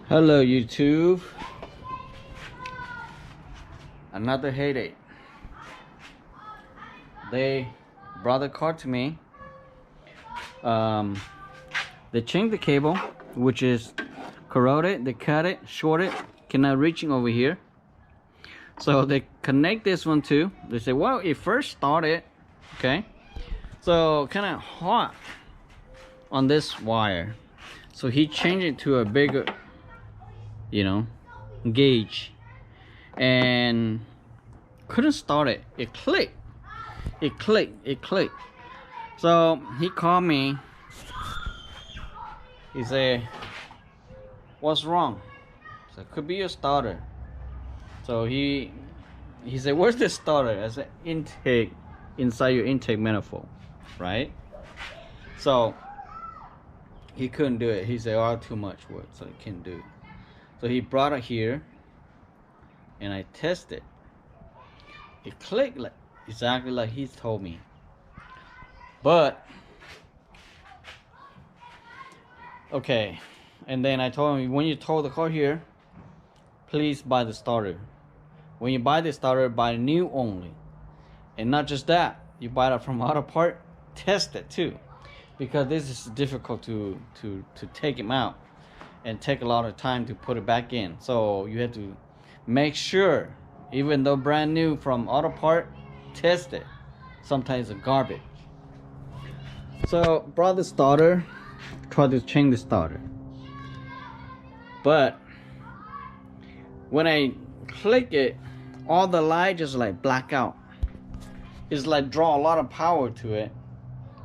Hello YouTube. Another headache. They brought the car to me. They changed the cable, which is corroded. They cut it, shorted, cannot reaching over here. So they connect this one too. They say, well, it first started, okay, so kind of hot on this wire. So he changed it to a bigger, gauge, and couldn't start it. It clicked. So he called me. He said, what's wrong? So it could be your starter. So he said, where's the starter? I said, intake, inside your intake manifold, right? So he couldn't do it. He said, oh, too much work, so he can't do it. So he brought it here and I tested. It clicked like exactly like he told me. But okay, and then I told him, when you tow the car here, please buy the starter. When you buy the starter, buy new only. And not just that, you buy it from auto part, test it too, because this is difficult to take him out and take a lot of time to put it back in. So you have to make sure, even though brand new from auto part, test it. Sometimes it's garbage. So brought the starter, tried to change the starter, but when I click it, all the light just like black out. It's like draw a lot of power to it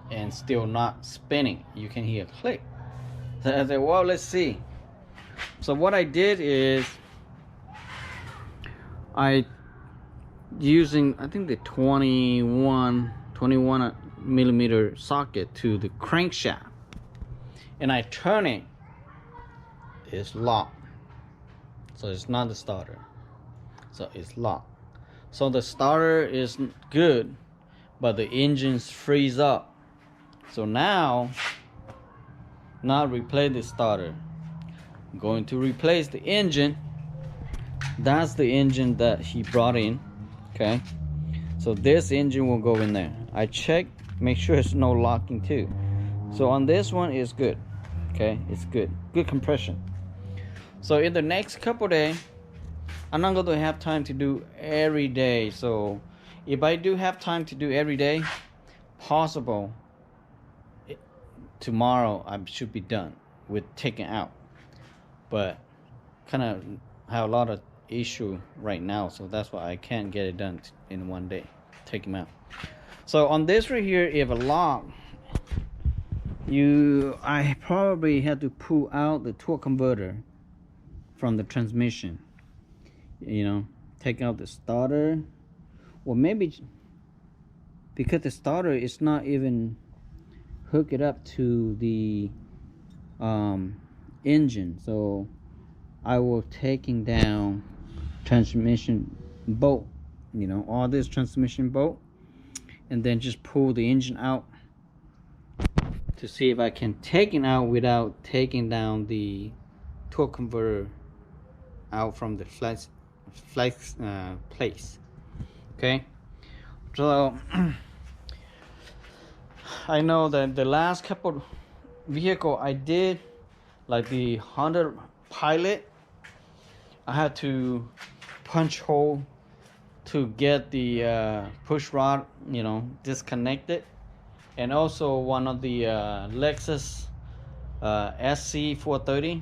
and still not spinning. You can hear a click. So I said, well, let's see. So what I did is I using, I think, the 21 millimeter socket to the crankshaft, and I turn it. It's locked, so it's not the starter, so it's locked. So the starter is good, but the engine's freeze up. So now, not replace the starter, I'm going to replace the engine. That's the engine that he brought in, okay? So this engine will go in there. I checked, make sure it's no locking too. So on this one, it's good, okay? It's good compression. So in the next couple days, I'm not going to have time to do every day. So if I do have time to do every day, possible tomorrow I should be done with taking out. But kind of have a lot of issue right now, so that's why I can't get it done in one day. Take them out. So on this right here, if a lock, I probably had to pull out the torque converter from the transmission. Take out the starter, or maybe because the starter is not even hook it up to the engine, so I will taking down transmission bolt, all this transmission bolt, and then just pull the engine out to see if I can take it out without taking down the torque converter out from the flex place. Okay, so I know that the last couple vehicle I did, like the Honda Pilot, I had to punch hole to get the push rod disconnected, and also one of the Lexus SC430,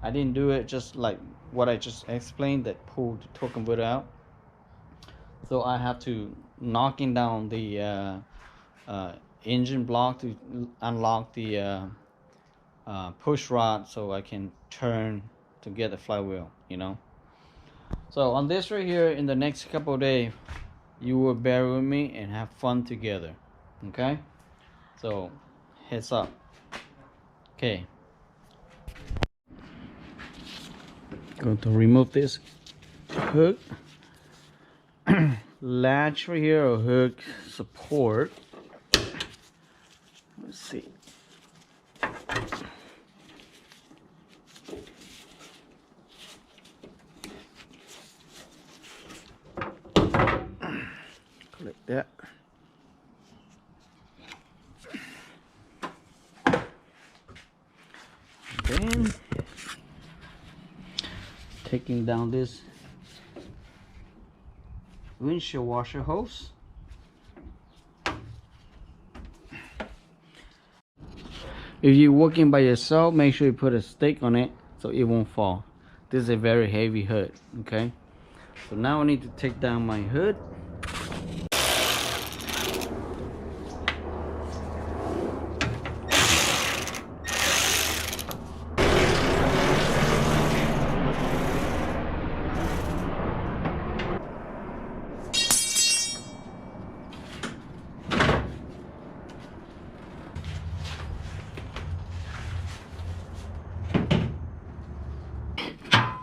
I didn't do it just like what I just explained, that pulled the torque converter out. So I have to knocking down the engine block to unlock the push rod, so I can turn to get the flywheel. So on this right here, in the next couple of days, you will bear with me and have fun together. Okay, so heads up. Okay, going to remove this hook latch right here, or hook support. Let's see. Then taking down this windshield washer hose. If you're working by yourself, make sure you put a stick on it so it won't fall. This is a very heavy hood, okay? So now I need to take down my hood.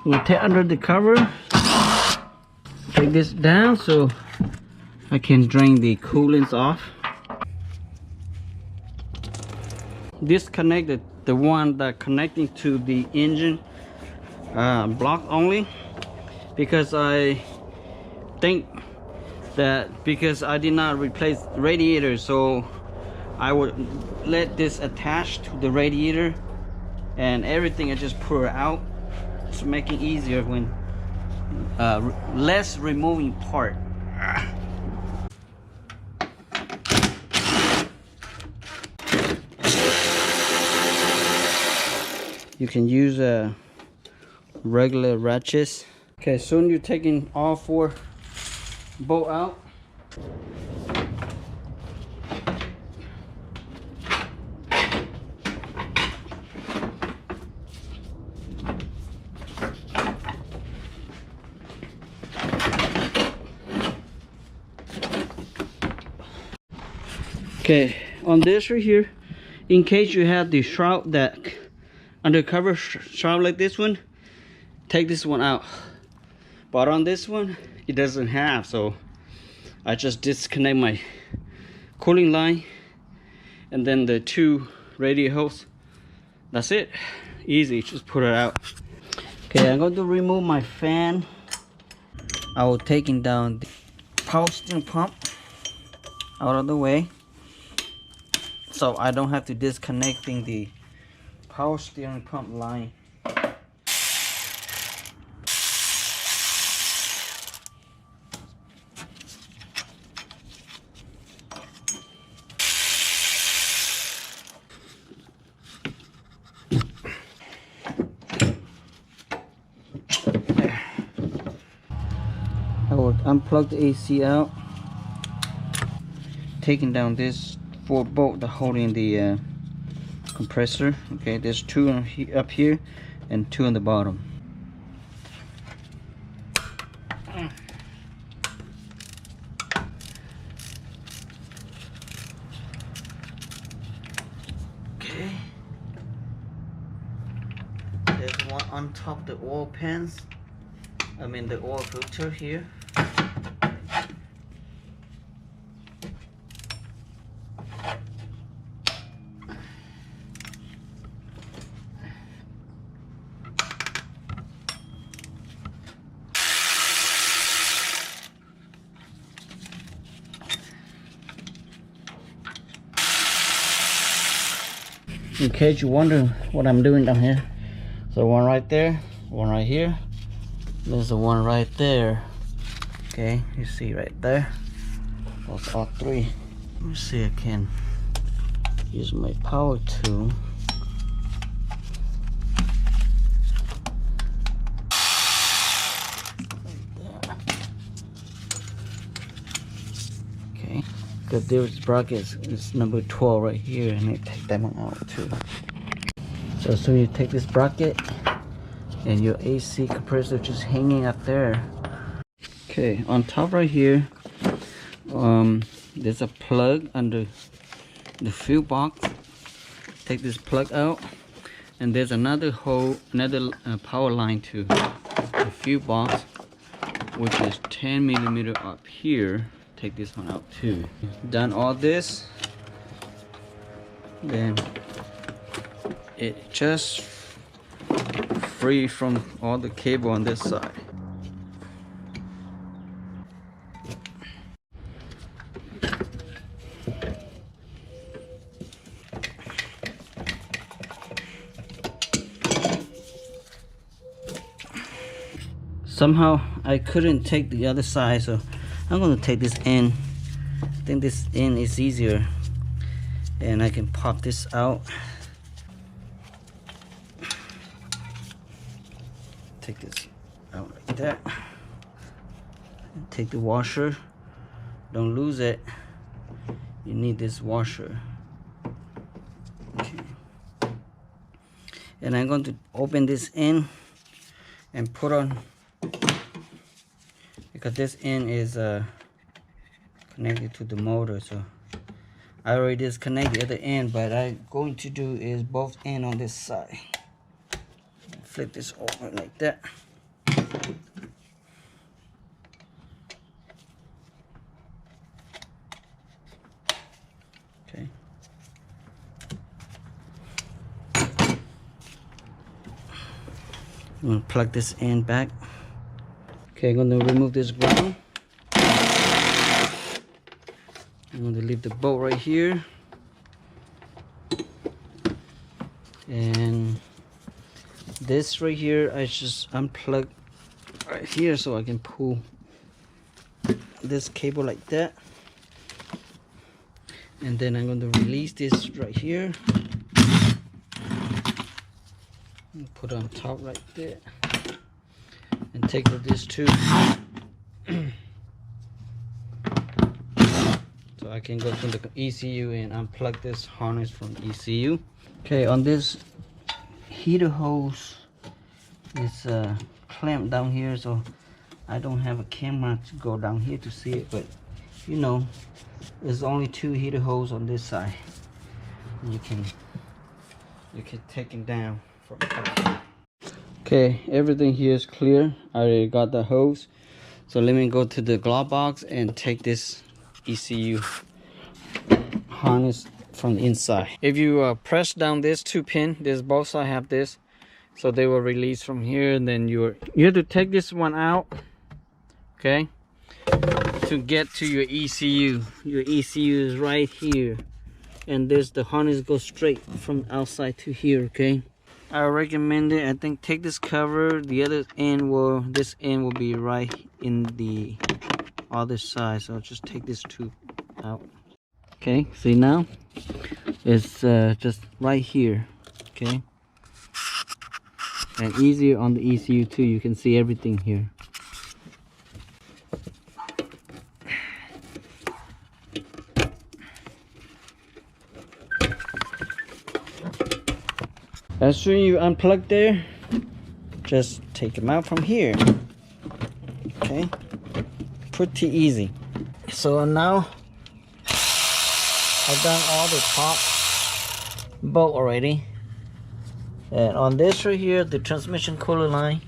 We'll take under the cover, take this down so I can drain the coolants off. Disconnect the one that connecting to the engine block only, because I think that because I did not replace the radiator, so I would let this attach to the radiator and everything. I just pull it out. To make it easier when less removing part. You can use regular ratchets. Okay, soon you're taking all 4 bolts out. Okay, on this right here, in case you have the shroud, that undercover shroud like this one, take this one out. But on this one, it doesn't have, so I just disconnect my cooling line and then the 2 radiator hose. That's it. Easy, just put it out. Okay, I'm going to remove my fan. I will taking down the power steering pump out of the way, so I don't have to disconnecting the power steering pump line. There. I will unplug the AC out, taking down this 4 bolt that holding the compressor. Okay, there's 2 up here and 2 on the bottom. Okay, there's one on top of the oil pans. I mean the oil filter here. In case you wonder what I'm doing down here, so one right there, one right here, there's the one right there. Okay, you see right there, that's all 3. Let me see, I can use my power tool. Okay, because there's brackets, it's number 12 right here, and I take that one out too. So soon you take this bracket and your AC compressor just hanging up there. Okay, on top right here, there's a plug under the fuel box. Take this plug out, and there's another hole, another power line to the fuel box, which is 10 millimeter up here. Take this one out too. Done all this, then it just free from all the cable on this side. Somehow I couldn't take the other side, so I'm going to take this end. I think this end is easier, and I can pop this out. Take this out like that. And take the washer. Don't lose it. You need this washer. Okay. And I'm going to open this end and put on, because this end is connected to the motor, so I already disconnect the other end, but I'm going to do is both ends on this side. Flip this over like that. Okay. I'm going to plug this end back. Okay, I'm going to remove this ground. I'm going to leave the bolt right here. And this right here, I just unplug right here so I can pull this cable like that. And then I'm going to release this right here. And put on top right there. And take this too. So I can go to the ECU and unplug this harness from ECU. Okay, on this heater hose is clamped down here, so I don't have a camera to go down here to see it, but you know, there's only 2 heater hoses on this side. You can take it down from up. Okay, everything here is clear. I already got the hose, so let me go to the glove box and take this ECU harness from the inside. If you press down this 2 pin, this both sides have this, so they will release from here, and then you have to take this one out, okay, to get to your ECU. Your ECU is right here, and the harness goes straight from outside to here. Okay, I recommend it. I think take this cover, the other end will, this end will be right in the other side, so just take this tube out. Okay, see now it's just right here. Okay, and easier on the ECU too. You can see everything here. As soon as you unplug there, just take them out from here. Okay, pretty easy. So now I've done all the top bolt already, and on this right here, the transmission cooler line,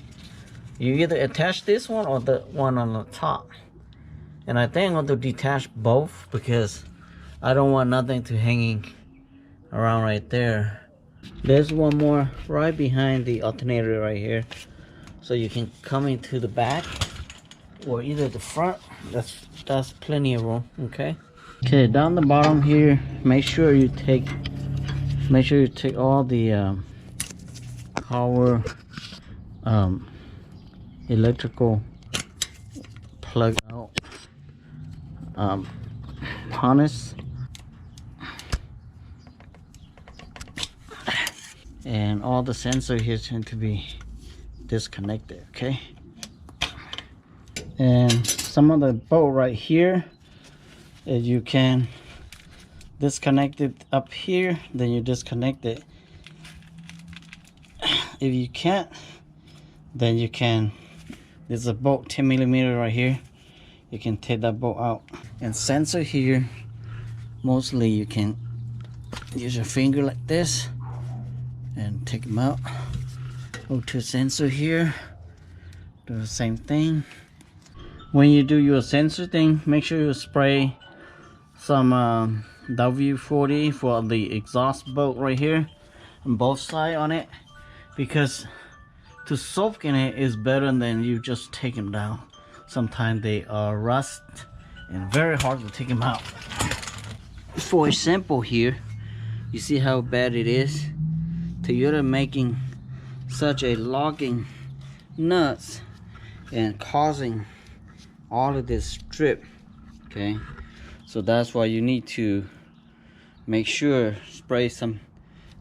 you either attach this one or the one on the top. And I think I'm going to detach both because I don't want nothing to hanging around right there. There's one more right behind the alternator right here, so you can come into the back or either the front. That's plenty of room. Okay, down the bottom here, make sure you take all the power electrical plug out harness, and all the sensor here tend to be disconnected. Okay, and some of the bolt right here, if you can disconnect it up here, then you disconnect it. If you can't, then you can, there's a bolt 10mm right here, you can take that bolt out. And sensor here, mostly you can use your finger like this and take them out. Go to sensor here, do the same thing. When you do your sensor thing, make sure you spray some W40 for the exhaust bolt right here on both sides on it, because to soak in it is better than you just take them down. Sometimes they are rust and very hard to take them out. For example here, you see how bad it is? Toyota making such a locking nuts, and causing all of this strip. Okay, so that's why you need to make sure spray some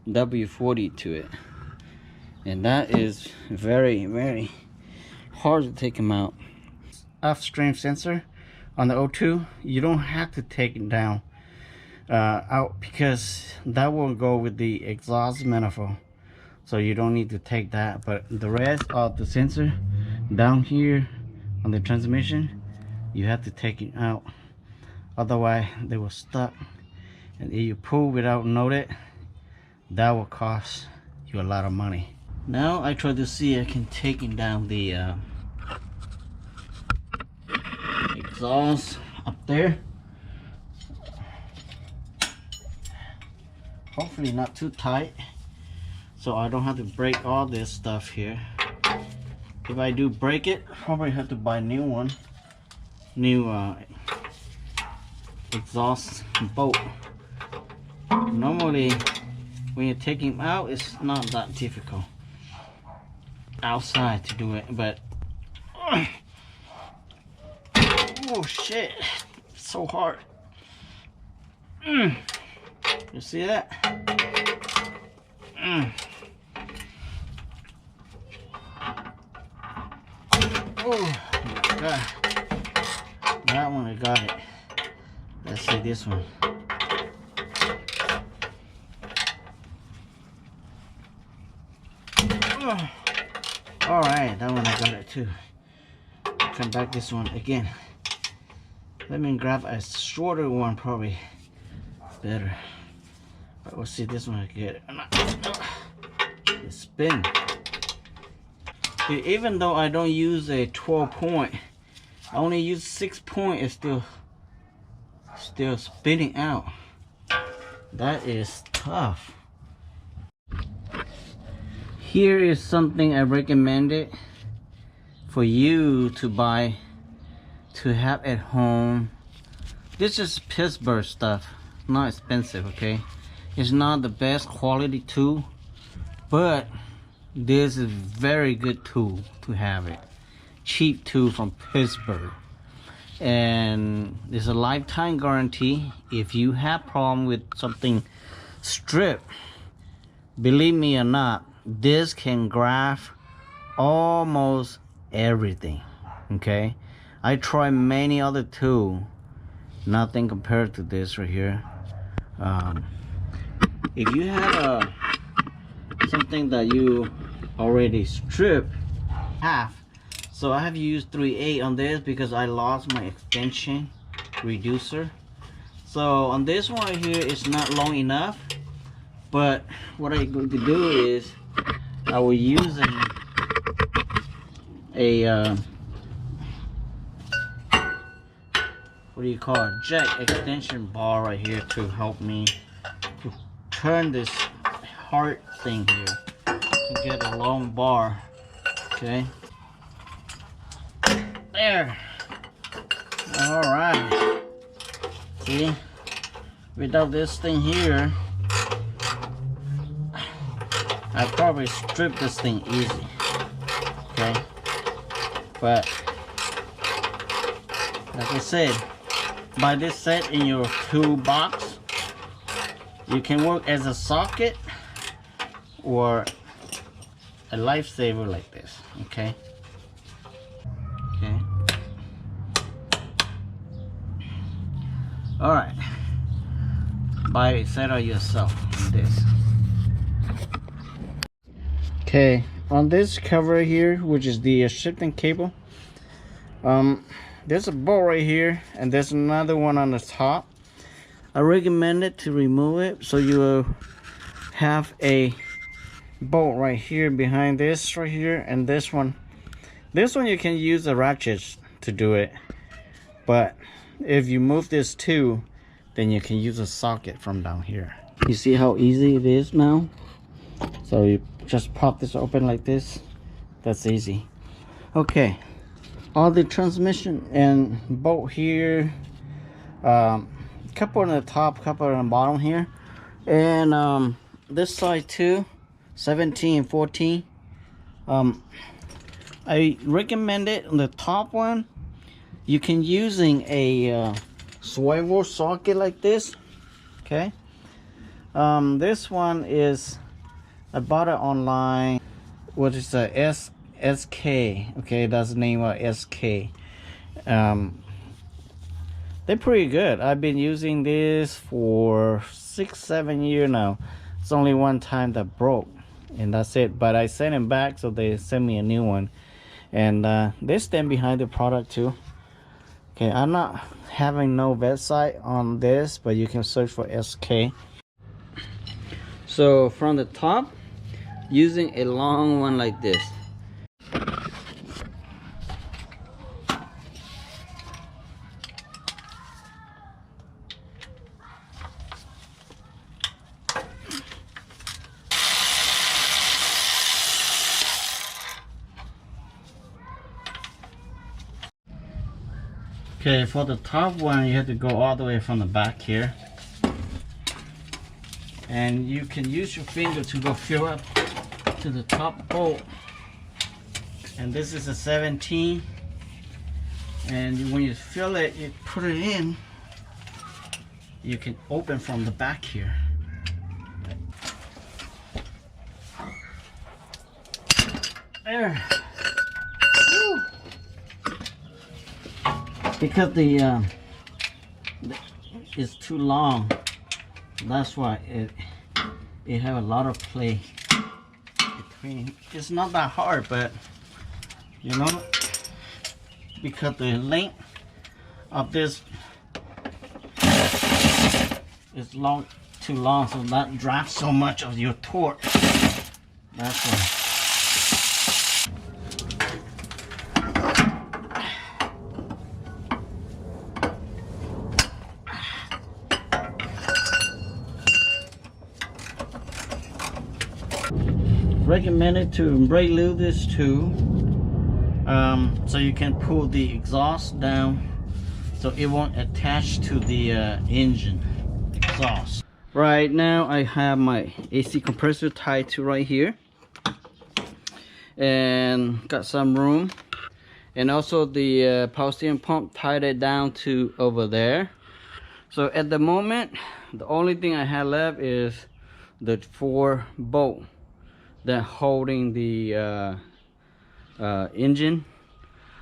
W40 to it, and that is very, very hard to take them out. Upstream sensor on the O2, you don't have to take it down out, because that will go with the exhaust manifold, so you don't need to take that. But the rest of the sensor down here on the transmission, you have to take it out, otherwise they will stuck, and if you pull without note, that will cost you a lot of money. Now I try to see I can take it down the exhaust up there. Hopefully not too tight, so I don't have to break all this stuff here. If I do break it, probably have to buy a new one, new exhaust bolt. Normally when you're taking them out, it's not that difficult outside to do it, but oh shit, it's so hard. You see that? Oh my god, that one I got it. Let's see this one. Alright, that one I got it too. Come back this one again. Let me grab a shorter one, probably better. But we'll see this one I get it. It spin. Even though I don't use a 12 point, I only use 6 point, it's still spinning out. That is tough. Here is something I recommended for you to buy, to have at home. This is Pittsburgh stuff, not expensive, okay? It's not the best quality tool, but this is very good tool to have it. Cheap tool from Pittsburgh, and there's a lifetime guarantee. If you have problem with something strip, believe me or not, this can graft almost everything. Okay, I tried many other tools, nothing compared to this right here. If you have something that you already stripped half, so I have used 3/8 on this because I lost my extension reducer. So on this one right here, it's not long enough, but what I'm going to do is I will use a what do you call it, jack extension bar right here to help me to turn this hard thing here to get a long bar. Okay, there. All right, see, without this thing here, I probably strip this thing easy. Okay, but like I said, buy this set in your toolbox. You can work as a socket or a lifesaver like this. Okay. Okay. All right. Buy a set of yourself on this. Okay, on this cover here, which is the shifting cable, there's a bolt right here, and there's another one on the top. I recommend it to remove it, so you will have a bolt right here behind this right here, and this one you can use a ratchet to do it, but if you move this too, then you can use a socket from down here. You see how easy it is now? So you just pop this open like this. That's easy. Okay, all the transmission and bolt here, couple on the top, couple on the bottom here, and this side too, 17 and 14. I recommend it on the top one. You can using a swivel socket like this. Okay. This one is, I bought it online. What is the SK? Okay, that's the name of SK. They're pretty good. I've been using this for 6-7 years now. It's only one time that broke, and that's it. But I sent them back, so they sent me a new one. And they stand behind the product too. Okay, I'm not having no website on this, but you can search for SK. So from the top, using a long one like this. Okay, for the top one, you have to go all the way from the back here. And you can use your finger to go fill up to the top bolt. And this is a 17. And when you fill it, you put it in. You can open from the back here. There. Woo. Because the it's too long, that's why it have a lot of play between. It's not that hard, but you know, because the length of this is too long, so that drives so much of your torque. That's why. Recommended to brake lube this too, so you can pull the exhaust down so it won't attach to the engine exhaust. Right now I have my AC compressor tied to right here, and got some room, and also the power steering pump, tied it down to over there. So at the moment, the only thing I have left is the 4 bolt that holding the engine.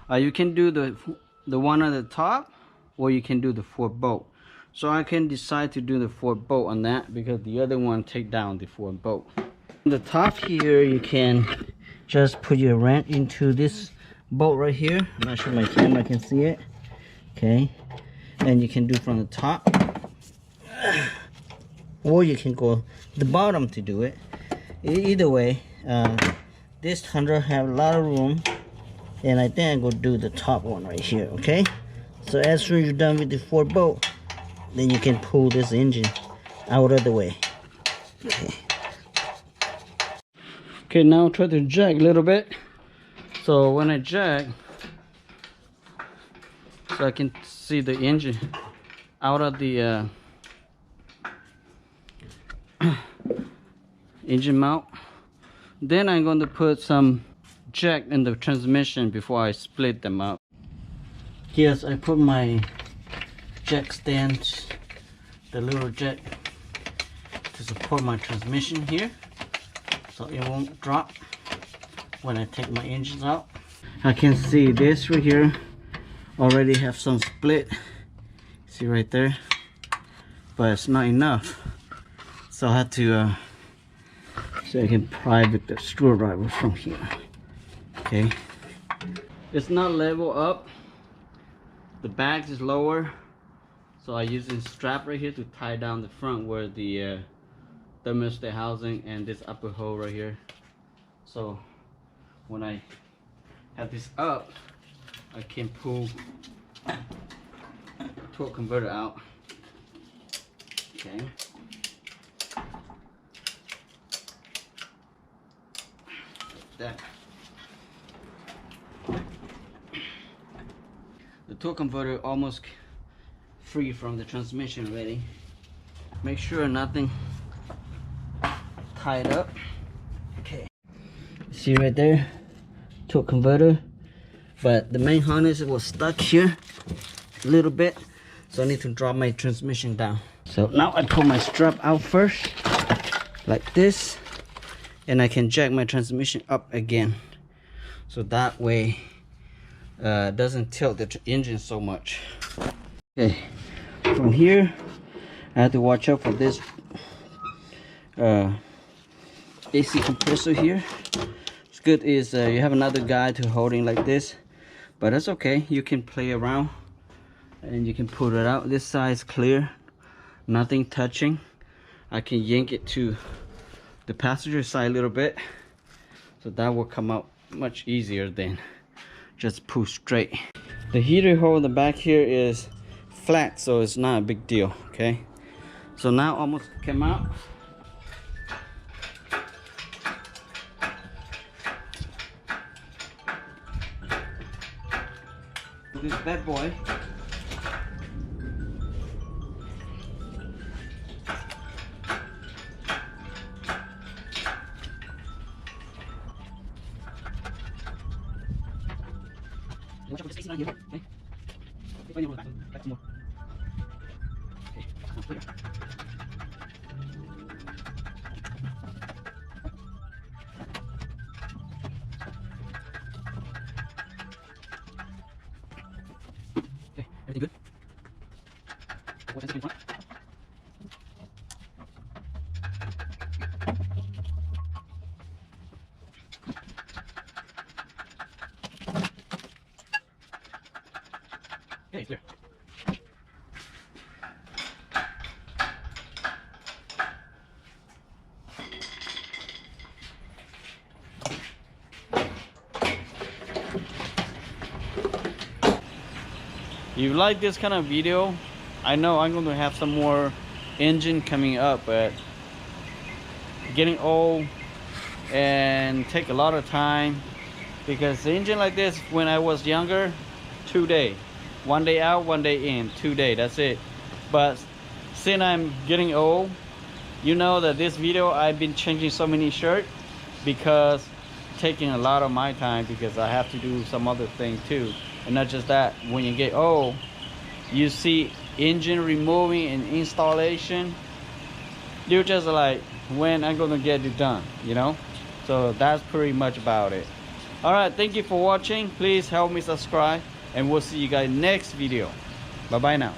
You can do the one on the top, or you can do the 4 bolt. So I can decide to do the 4 bolt on that, because the other one take down the 4 bolt. On the top here, you can just put your wrench into this bolt right here. I'm not sure my camera can see it. Okay, and you can do from the top, or you can go the bottom to do it. Either way, this Tundra have a lot of room, and I think I'm gonna do the top one right here. Okay, so as soon as you're done with the 4 bolt, then you can pull this engine out of the way. Okay, now try to jack a little bit. So when I jack, so I can see the engine out of the engine mount. Then I'm going to put some jack in the transmission before I split them up. Yes, I put my jack stands, the little jack, to support my transmission here, so it won't drop when I take my engines out. I can see this right here already have some split, see right there, but it's not enough, so I have to so I can pry with the screwdriver from here. Okay, it's not level up, the back is lower, so I use this strap right here to tie down the front where the thermostat housing and this upper hole right here. So when I have this up, I can pull torque converter out. Okay. That. The torque converter almost free from the transmission already. Make sure nothing tied up. Okay. See right there, torque converter, but the main harness was stuck here a little bit, so I need to drop my transmission down. So now I pull my strap out first like this, and I can jack my transmission up again, so that way it doesn't tilt the engine so much. Okay, from here I have to watch out for this AC compressor here. It's good is you have another guy to holding like this, but that's okay. You can play around and you can pull it out. This side is clear, nothing touching. I can yank it to the passenger side a little bit, so that will come out much easier than just pull straight. The heater hole in the back here is flat, so it's not a big deal. Okay, so now almost came out. This bad boy. Watch out for the space around here, okay? Back some more. Okay, now clear. Okay, everything good? What's that in front? Okay, clear. If you like this kind of video, I know I'm going to have some more engine coming up, but getting old and take a lot of time, because the engine like this when I was younger, 2 days, 1 day out, 1 day in, 2 days, that's it. But since I'm getting old, you know that this video I've been changing so many shirts because taking a lot of my time, because I have to do some other thing too. And not just that, when you get old, you see engine removing and installation, you're just like, when I'm gonna get it done, you know? So that's pretty much about it. All right, thank you for watching. Please help me subscribe, and we'll see you guys next video. Bye bye now.